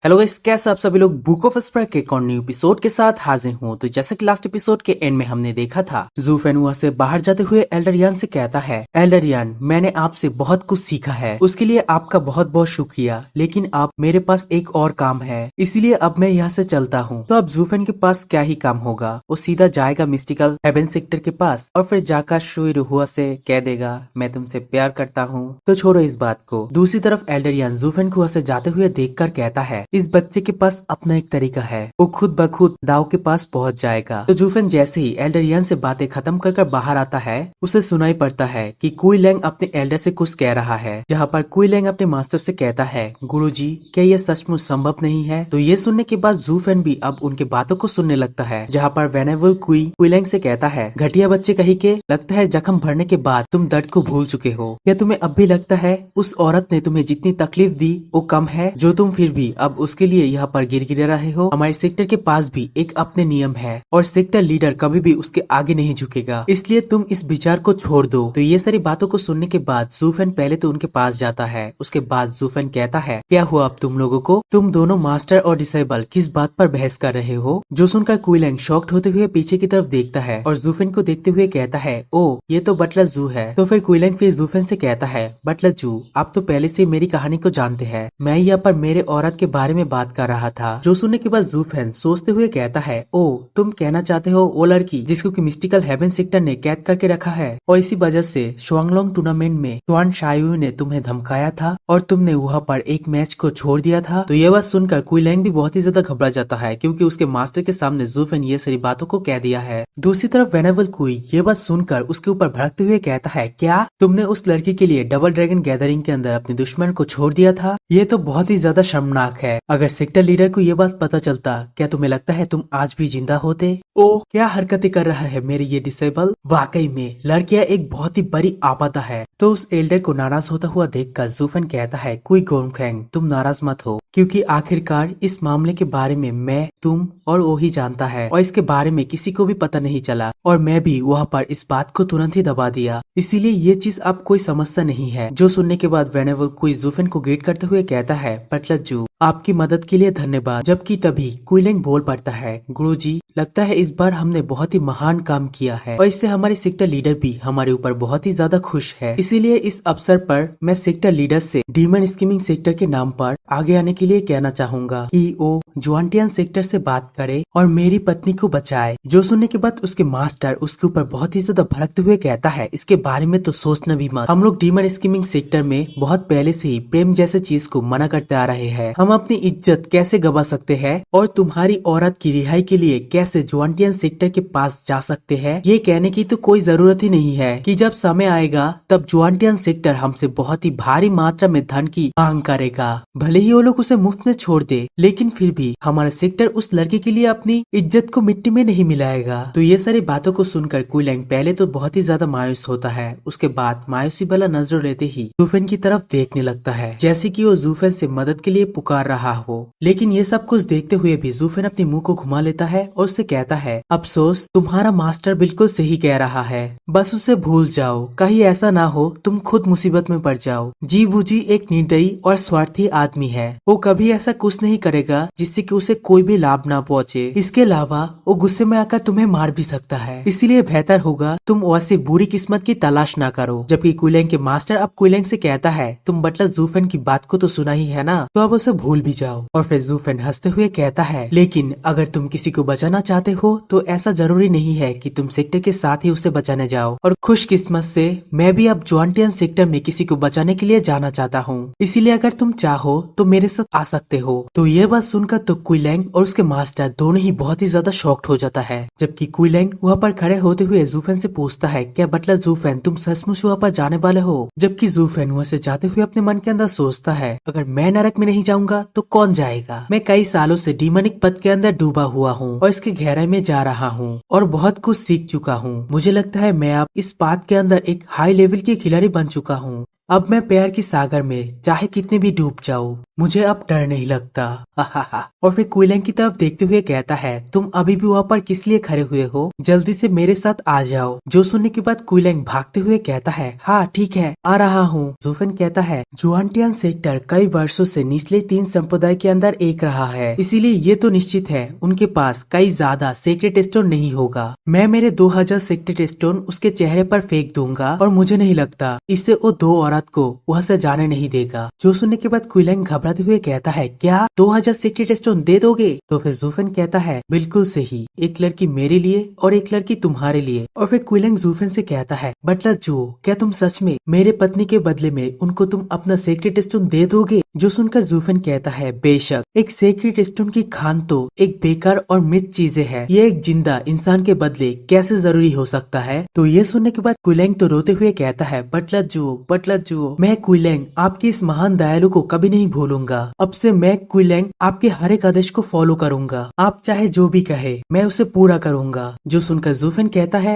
Hello guys, कैसे आप सभी लोग बुक ऑफ स्प्राइट के एक और न्यू एपिसोड के साथ हाजिर हूँ। तो जैसे कि लास्ट एपिसोड के एंड में हमने देखा था, जू फेनुआ से बाहर जाते हुए एल्डरियन से कहता है, एल्डरियन मैंने आपसे बहुत कुछ सीखा है, उसके लिए आपका बहुत बहुत शुक्रिया, लेकिन अब मेरे पास एक और काम है, इसीलिए अब मैं यहाँ से चलता हूँ। तो अब जूफेन के पास क्या ही काम होगा, वो सीधा जाएगा मिस्टिकल हेवन सेक्टर के पास और फिर जाकर शुई रुहुआ से कह देगा मैं तुमसे प्यार करता हूँ। तो छोड़ो इस बात को। दूसरी तरफ एल्डरियन जूफेन को से जाते हुए देखकर कहता है, इस बच्चे के पास अपना एक तरीका है, वो खुद ब खुद दाव के पास पहुंच जाएगा। तो जूफेन जैसे ही एल्डरियन से बातें खत्म कर बाहर आता है, उसे सुनाई पड़ता है कि कुई लैंग अपने एल्डर से कुछ कह रहा है, जहाँ पर कुई लैंग अपने मास्टर से कहता है, गुरुजी क्या यह सचमुच संभव नहीं है। तो ये सुनने के बाद जूफेन भी अब उनके बातों को सुनने लगता है, जहाँ पर वेनेबल कुई लैंग से कहता है, घटिया बच्चे कहीं के, लगता है जख्म भरने के बाद तुम दर्द को भूल चुके हो। क्या तुम्हें अब भी लगता है उस औरत ने तुम्हें जितनी तकलीफ दी वो कम है, जो तुम फिर भी अब उसके लिए यहाँ पर गिर रहे हो। हमारे सेक्टर के पास भी एक अपने नियम है और सेक्टर लीडर कभी भी उसके आगे नहीं झुकेगा, इसलिए तुम इस विचार को छोड़ दो। तो ये सारी बातों को सुनने के बाद जूफेन पहले तो उनके पास जाता है, उसके बाद जूफेन कहता है, क्या हुआ अब तुम लोगों को, तुम दोनों मास्टर और डिसेबल किस बात पर बहस कर रहे हो। जो सुनकर कुई लैंग शॉक्ड होते हुए पीछे की तरफ देखता है और जूफेन को देखते हुए कहता है, ओ ये तो बटलर जू है। तो फिर कुई लैंग फिर जूफेन से कहता है, बटलर जू आप तो पहले से मेरी कहानी को जानते हैं, मैं यहाँ पर मेरे औरत के बारे में बात कर रहा था। जो सुनने के बाद जूफेन सोचते हुए कहता है, ओ तुम कहना चाहते हो वो लड़की जिसको कि मिस्टिकल हेवन सेक्टर ने कैद करके रखा है और इसी वजह से शुआंगलोंग टूर्नामेंट में शुआन शायू ने तुम्हें धमकाया था और तुमने वहाँ पर एक मैच को छोड़ दिया था। तो ये बात सुनकर कुई लैंग भी बहुत ही ज्यादा घबरा जाता है, क्योंकि उसके मास्टर के सामने जूफेन ये सारी बातों को कह दिया है। दूसरी तरफ वेनेबल कुई ये बात सुनकर उसके ऊपर भड़कते हुए कहता है, क्या तुमने उस लड़की के लिए डबल ड्रैगन गैदरिंग के अंदर अपने दुश्मन को छोड़ दिया था। ये तो बहुत ही ज्यादा शर्मनाक है। अगर सेक्टर लीडर को ये बात पता चलता, क्या तुम्हें लगता है तुम आज भी जिंदा होते। ओ क्या हरकतें कर रहा है मेरे ये डिसेबल। वाकई में लड़कियां एक बहुत ही बड़ी आपदा है। तो उस एल्डर को नाराज होता हुआ देखकर जूफेन कहता है, कुई गोंगफेंग तुम नाराज मत हो, क्योंकि आखिरकार इस मामले के बारे में मैं, तुम और वो ही जानता है और इसके बारे में किसी को भी पता नहीं चला और मैं भी वहाँ पर इस बात को तुरंत ही दबा दिया, इसीलिए ये चीज अब कोई समस्या नहीं है। जो सुनने के बाद वेनेबल कुई जूफेन को ग्रीट करते हुए कहता है, बटलर जू आपकी मदद के लिए धन्यवाद। जबकि तभी कुई लैंग बोल पड़ता है, गुरुजी लगता है इस बार हमने बहुत ही महान काम किया है और इससे हमारे सेक्टर लीडर भी हमारे ऊपर बहुत ही ज्यादा खुश है, इसीलिए इस अवसर पर मैं सेक्टर लीडर से डीमन स्कीमिंग सेक्टर के नाम पर आगे आने के लिए कहना चाहूंगा कि वो जुआनटियन सेक्टर से बात करे और मेरी पत्नी को बचाए। जो सुनने के बाद उसके मास्टर उसके ऊपर बहुत ही ज्यादा भड़कते हुए कहता है, इसके बारे में तो सोचना भी मत, हम लोग डीमन स्कीमिंग सेक्टर में बहुत पहले से ही प्रेम जैसे चीज को मना करते आ रहे हैं। हम अपनी इज्जत कैसे गवा सकते हैं और तुम्हारी औरत की रिहाई के लिए कैसे जुआनटियन सेक्टर के पास जा सकते हैं, ये कहने की तो कोई जरूरत ही नहीं है कि जब समय आएगा तब जुआनटियन सेक्टर हमसे बहुत ही भारी मात्रा में धन की मांग करेगा। भले ही वो लोग उसे मुफ्त में छोड़ दे, लेकिन फिर भी हमारा सेक्टर उस लड़के के लिए अपनी इज्जत को मिट्टी में नहीं मिलाएगा। तो ये सारी बातों को सुनकर कुई लैंग पहले तो बहुत ही ज्यादा मायूस होता है, उसके बाद मायूसी वाला नजर लेते ही जूफेन की तरफ देखने लगता है, जैसे कि वो जूफेन से मदद के लिए पुकार रहा हो। लेकिन ये सब कुछ देखते हुए भी जूफेन अपने मुंह को घुमा लेता है और उससे कहता है, अफसोस तुम्हारा मास्टर बिल्कुल सही कह रहा है, बस उसे भूल जाओ, कहीं ऐसा ना हो तुम खुद मुसीबत में पड़ जाओ। जी बूजी एक निर्दयी और स्वार्थी आदमी है, वो कभी ऐसा कुछ नहीं करेगा जिससे कि उसे कोई भी लाभ ना पहुँचे। इसके अलावा वो गुस्से में आकर तुम्हें मार भी सकता है, इसीलिए बेहतर होगा तुम वैसे बुरी किस्मत की तलाश ना करो। जबकि कुई लैंग के मास्टर अब कुई लैंग से कहता है, तुम बटलर जूफेन की बात को तो सुना ही है ना, तो अब उसे भूल भी जाओ। और फिर जूफेन हंसते हुए कहता है, लेकिन अगर तुम किसी को बचाना चाहते हो तो ऐसा जरूरी नहीं है कि तुम सेक्टर के साथ ही उसे बचाने जाओ। और खुशकिस्मत से मैं भी अब जुआनटियन सेक्टर में किसी को बचाने के लिए जाना चाहता हूँ, इसीलिए अगर तुम चाहो तो मेरे साथ आ सकते हो। तो ये बात सुनकर तो कुई लैंग और उसके मास्टर दोनों ही बहुत ही ज्यादा शॉक्ड हो जाता है। जबकि कुई लैंग वहाँ पर खड़े होते हुए जूफेन से पूछता है, क्या बटलर जूफेन तुम सचमुच वहाँ पर जाने वाले हो। जबकि जूफेन वहाँ से जाते हुए अपने मन के अंदर सोचता है, अगर मैं नरक में नहीं जाऊंगा तो कौन जाएगा। मैं कई सालों से डीमनिक पद के अंदर डूबा हुआ हूँ और इसके गहराई में जा रहा हूँ और बहुत कुछ सीख चुका हूँ। मुझे लगता है मैं अब इस पाथ के अंदर एक हाई लेवल की खिलाड़ी बन चुका हूँ। अब मैं प्यार की सागर में चाहे कितने भी डूब जाऊं, मुझे अब डर नहीं लगता। हा। और फिर कुइलैंग की तरफ देखते हुए कहता है, तुम अभी भी वहाँ पर किस लिए खड़े हुए हो? जल्दी से मेरे साथ आ जाओ। जो सुनने के बाद कुइलैंग भागते हुए कहता है, हाँ ठीक है, आ रहा हूँ। ज़ुफेन कहता है, जुआनटियान सेक्टर कई वर्षों से निचले 3 संप्रदाय के अंदर एक रहा है, इसीलिए ये तो निश्चित है उनके पास कई ज्यादा सीक्रेट स्टोन नहीं होगा। मैं मेरे 2000 सीक्रेट स्टोन उसके चेहरे पर फेंक दूंगा और मुझे नहीं लगता इससे वो 2 औरत को वहाँ से जाने नहीं देगा। जो सुनने के बाद कुइलैंग घबराते हुए कहता है, क्या 2000 सीक्रेट स्टोन दे दोगे? तो फिर ज़ुफेन कहता है, बिल्कुल सही, एक लड़की मेरे लिए और एक लड़की तुम्हारे लिए। और फिर कुइलैंग ज़ुफेन से कहता है, बटलर जो, क्या तुम सच में मेरे पत्नी के बदले में उनको तुम अपना सीक्रेट स्टोन दे दोगे? जो सुनकर ज़ुफेन कहता है, बेशक, एक सीक्रेट स्टोन की खान तो एक बेकार और मिथ चीजें है, ये एक जिंदा इंसान के बदले कैसे जरूरी हो सकता है? तो ये सुनने के बाद कुइलैंग तो रोते हुए कहता है, बटलर जो, मैं कुइलैंग आपकी इस महान दयालु को कभी नहीं भूलूंगा। अब से मैं कुइलैंग आपके हर एक आदेश को फॉलो करूंगा, आप चाहे जो भी कहे मैं उसे पूरा करूंगा। जो सुनकर ज़ुफेन कहता है,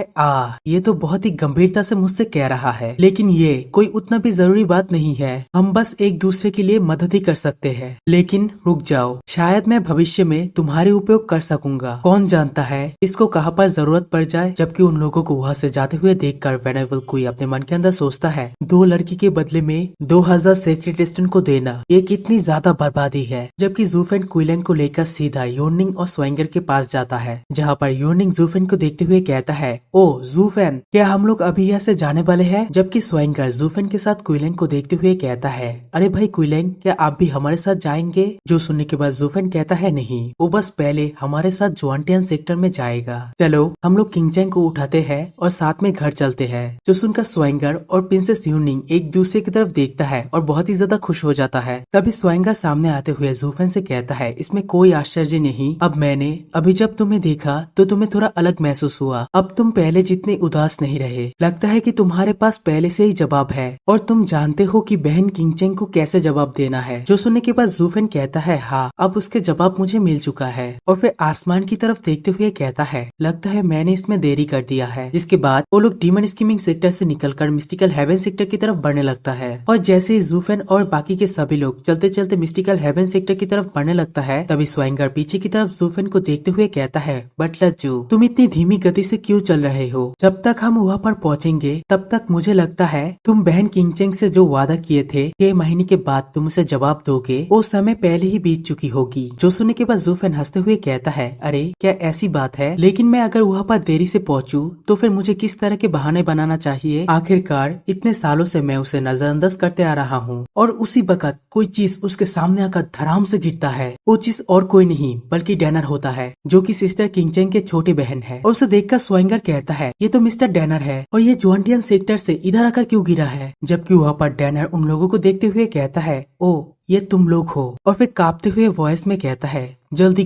ये तो बहुत ही गंभीरता से मुझसे कह रहा है, लेकिन ये कोई उतना भी जरूरी बात नहीं है, हम बस एक दूसरे के लिए मदद ही कर सकते हैं। लेकिन रुक जाओ, शायद मैं भविष्य में तुम्हारे उपयोग कर सकूंगा, कौन जानता है इसको कहाँ पर जरूरत पड़ जाए। जबकि उन लोगों को वहाँ से जाते हुए देखकर वेनेबल कोई अपने मन के अंदर सोचता है, 2 लड़की के बदले में 2000 सीक्रेट स्टोन को देना, ये कितनी ज्यादा बर्बादी है। जबकि ज़ुफेन कुइलैंग को लेकर सीधा योनिंग और स्वाइंगर के पास जाता है, जहाँ पर योनिंग ज़ुफेन को देखते हुए कहता है, ओ ज़ुफेन, क्या हम लोग अभी यहाँ से जाने वाले हैं? जबकि स्वाइंगर ज़ुफेन के साथ कुइलैंग को देखते हुए कहता है, अरे भाई कुइलैंग, क्या आप भी हमारे साथ जाएंगे? जो सुनने के बाद ज़ुफेन कहता है, नहीं, वो बस पहले हमारे साथ जुआनटियान सेक्टर में जाएगा। चलो हम लोग किंगचैंग को उठाते हैं और साथ में घर चलते हैं। जो सुनकर स्वाइंगर और प्रिंसेस यूनिंग एक दूसरे की तरफ देखता है और बहुत ही ज्यादा खुश हो जाता है। तभी स्वाइंगर सामने आते हुए ज़ुफेन से कहता है, इसमें कोई आश्चर्य नहीं, अब मैंने अभी जब तुम्हें देखा तो तुम्हें थोड़ा अलग महसूस हुआ, अब तुम पहले जितने उदास नहीं रहे, लगता है कि तुम्हारे पास पहले से ही जवाब है और तुम जानते हो कि बहन किंगचैंग को कैसे जवाब देना है। जो सुनने के बाद ज़ुफेन कहता है, हाँ, अब उसके जवाब मुझे मिल चुका है। और फिर आसमान की तरफ देखते हुए कहता है, लगता है मैंने इसमें देरी कर दिया है। जिसके बाद वो लोग डीमन स्कीमिंग सेक्टर से निकलकर मिस्टिकल हेवन सेक्टर की तरफ बढ़ने लगता है। और जैसे ही ज़ुफेन और बाकी के सभी लोग चलते चलते मिस्टिकल हेवन सेक्टर की तरफ बढ़ने लगता है, तभी स्वाइंगर पीछे की तरफ ज़ुफेन को देखते हुए कहता है, बटलर जो, तुम इतनी धीमी गति से क्यों चल रहे हो? जब तक हम वहाँ पर पहुँचेंगे तब तक मुझे लगता है तुम बहन किंगचैंग से जो वादा किए थे 6 महीने के बाद तुम उसे जवाब दोगे, वो समय पहले ही बीत चुकी होगी। जो सुनने के बाद ज़ुफेन हंसते हुए कहता है, अरे क्या ऐसी बात है? लेकिन मैं अगर वहाँ पर देरी से पहुँचूं तो फिर मुझे किस तरह के बहाने बनाना चाहिए? आखिरकार इतने सालों से मैं उसे नजरअंदाज करते आ रहा हूँ और उसी वक्त कोई चीज उसके सामने आकर धड़ाम से गिरता है। वो चीज और कोई नहीं बल्कि डैनर होता है, जो कि सिस्टर किंगचैंग के छोटे बहन है। और उसे देखकर स्वाइंगर कहता है, ये तो मिस्टर डैनर है और ये जुआनटियान सेक्टर से इधर आकर क्यों गिरा है? जबकि वहाँ पर डैनर उन लोगों को देखते हुए कहता है, ओ ये तुम लोग हो। और फिर कांपते हुए वॉइस में कहता है, जल्दी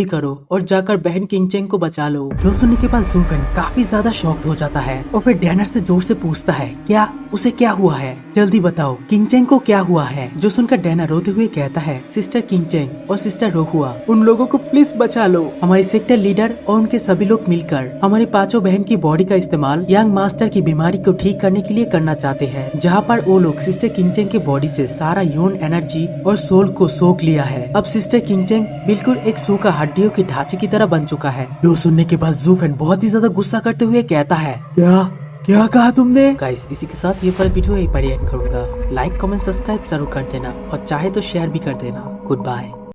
करो और जाकर बहन किंगचैंग को बचा लो। जो सुनने के बाद ज़ुफेन काफी ज्यादा शॉक्ड हो जाता है और फिर डैनर से जोर से पूछता है, क्या उसे क्या हुआ है? जल्दी बताओ, किंगचैंग को क्या हुआ है? जो सुनकर डैनर रोते हुए कहता है, सिस्टर किंगचैंग और सिस्टर रोहुआ, उन लोगों को प्लीज बचा लो। हमारी सेक्टर लीडर और उनके सभी लोग मिलकर हमारी 5 बहन की बॉडी का इस्तेमाल यंग मास्टर की बीमारी को ठीक करने के लिए करना चाहते हैं, जहाँ पर वो लोग सिस्टर किंगचैंग के बॉडी से सारा यौन एनर्जी और सोल को सोख लिया है। अब सिस्टर किंगचैंग बिल्कुल एक सूखा हड्डियों के ढांचे की तरह बन चुका है। जो सुनने के बाद ज़ुफेन बहुत ही ज्यादा गुस्सा करते हुए कहता है, क्या कहा तुमने? गाइस, इसी के साथ ये पर वीडियो यहीं पर एंड करूंगा। लाइक कमेंट सब्सक्राइब जरूर कर देना और चाहे तो शेयर भी कर देना। Good bye.